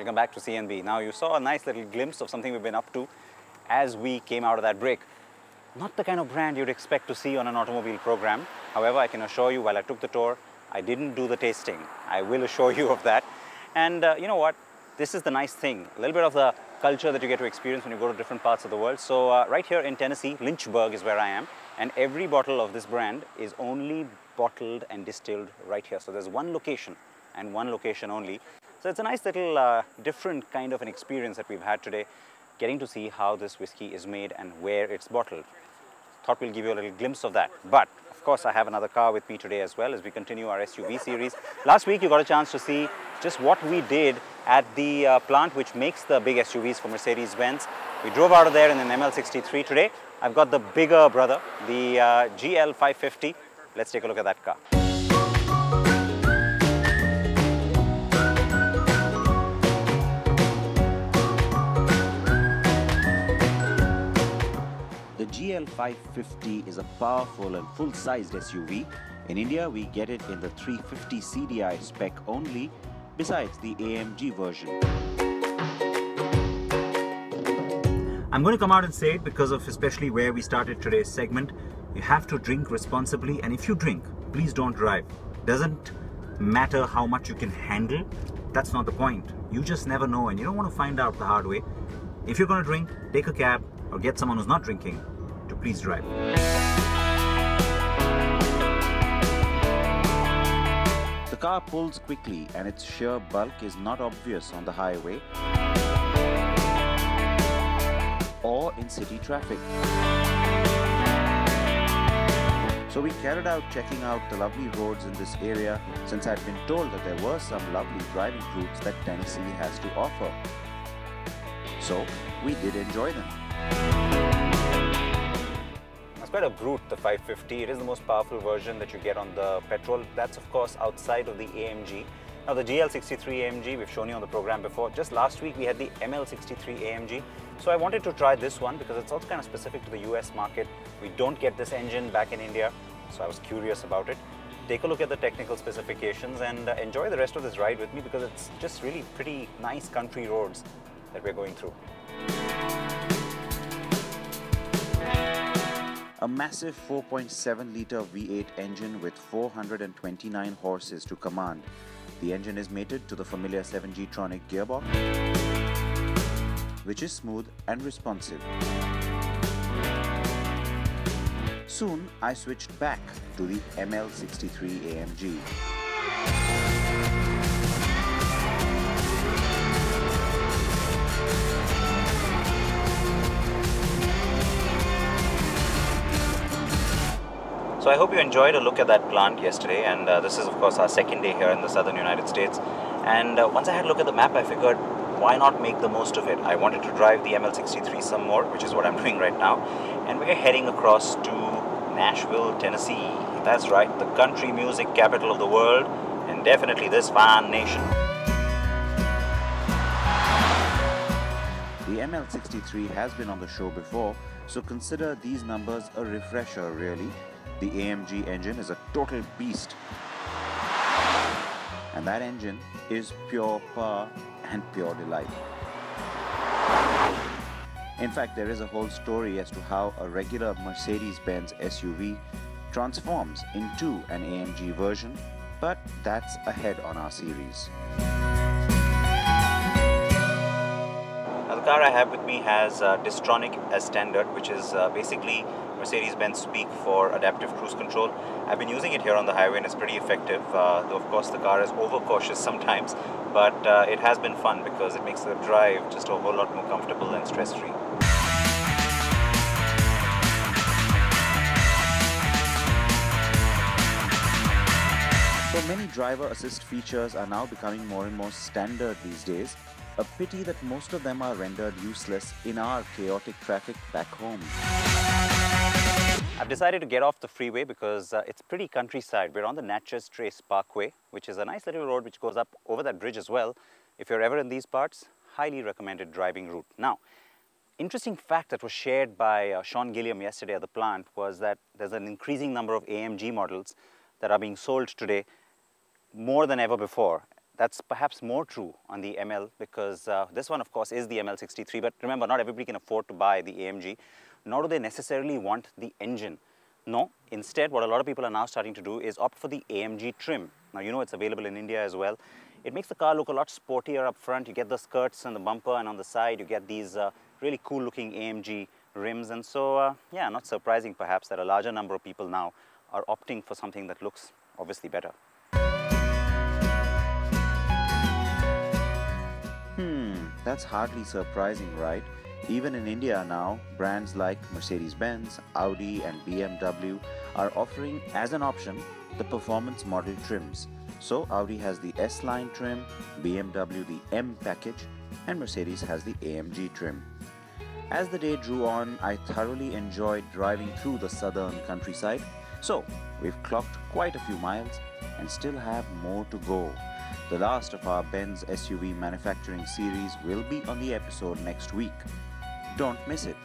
Welcome back to CNB. Now you saw a nice little glimpse of something we've been up to as we came out of that break. Not the kind of brand you'd expect to see on an automobile program. However, I can assure you while I took the tour, I didn't do the tasting. I will assure you of that. And you know what? This is the nice thing. A little bit of the culture that you get to experience when you go to different parts of the world. So right here in Tennessee, Lynchburg is where I am. And every bottle of this brand is only bottled and distilled right here. So there's one location and one location only. So it's a nice little different kind of an experience that we've had today, getting to see how this whiskey is made and where it's bottled. Thought we'll give you a little glimpse of that. But of course, I have another car with me today as well as we continue our SUV series. Last week, you got a chance to see just what we did at the plant which makes the big SUVs for Mercedes-Benz. We drove out of there in an ML63. Today, I've got the bigger brother, the GL550. Let's take a look at that car. The GL550 is a powerful and full-sized SUV. In India, we get it in the 350 CDI spec only, besides the AMG version. I'm going to come out and say it because of especially where we started today's segment. You have to drink responsibly, and if you drink, please don't drive. Doesn't matter how much you can handle, that's not the point. You just never know, and you don't want to find out the hard way. If you're going to drink, take a cab or get someone who's not drinking to please drive. The car pulls quickly and its sheer bulk is not obvious on the highway or in city traffic. So we carried out checking out the lovely roads in this area, since I'd been told that there were some lovely driving routes that Tennessee has to offer. So we did enjoy them. It's quite a brute, the 550. It is the most powerful version that you get on the petrol. That's of course outside of the AMG. Now the GL63 AMG, we've shown you on the program before. Just last week we had the ML63 AMG. So I wanted to try this one because it's also kind of specific to the US market. We don't get this engine back in India, so I was curious about it. Take a look at the technical specifications and enjoy the rest of this ride with me because it's just really pretty nice country roads that we're going through. A massive 4.7-litre V8 engine with 429 horses to command. The engine is mated to the familiar 7G-tronic gearbox, which is smooth and responsive. Soon, I switched back to the ML63 AMG. So I hope you enjoyed a look at that plant yesterday, and this is of course our second day here in the southern United States. And once I had a look at the map, I figured why not make the most of it. I wanted to drive the ML63 some more, which is what I'm doing right now. And we're heading across to Nashville, Tennessee. That's right, the country music capital of the world, and definitely this fine nation. The ML63 has been on the show before, so consider these numbers a refresher really. The AMG engine is a total beast. And that engine is pure power and pure delight. In fact, there is a whole story as to how a regular Mercedes-Benz SUV transforms into an AMG version, but that's ahead on our series. Now, the car I have with me has Distronic as standard, which is basically Mercedes-Benz speak for adaptive cruise control. I've been using it here on the highway and it's pretty effective, though of course the car is overcautious sometimes, but it has been fun because it makes the drive just a whole lot more comfortable and stress-free. So many driver assist features are now becoming more and more standard these days. A pity that most of them are rendered useless in our chaotic traffic back home. I've decided to get off the freeway because it's pretty countryside. We're on the Natchez Trace Parkway, which is a nice little road which goes up over that bridge as well. If you're ever in these parts, highly recommended driving route. Now, interesting fact that was shared by Sean Gilliam yesterday at the plant was that there's an increasing number of AMG models that are being sold today, more than ever before. That's perhaps more true on the ML because this one, of course, is the ML63. But remember, not everybody can afford to buy the AMG, nor do they necessarily want the engine. No, instead, what a lot of people are now starting to do is opt for the AMG trim. Now, you know it's available in India as well. It makes the car look a lot sportier up front. You get the skirts and the bumper, and on the side, you get these really cool-looking AMG rims. And so, yeah, not surprising perhaps that a larger number of people now are opting for something that looks obviously better. That's hardly surprising, right? Even in India now, brands like Mercedes-Benz, Audi and BMW are offering as an option the performance model trims. So Audi has the S-Line trim, BMW the M package, and Mercedes has the AMG trim. As the day drew on, I thoroughly enjoyed driving through the southern countryside. So we've clocked quite a few miles and still have more to go. The last of our Benz SUV manufacturing series will be on the episode next week. Don't miss it.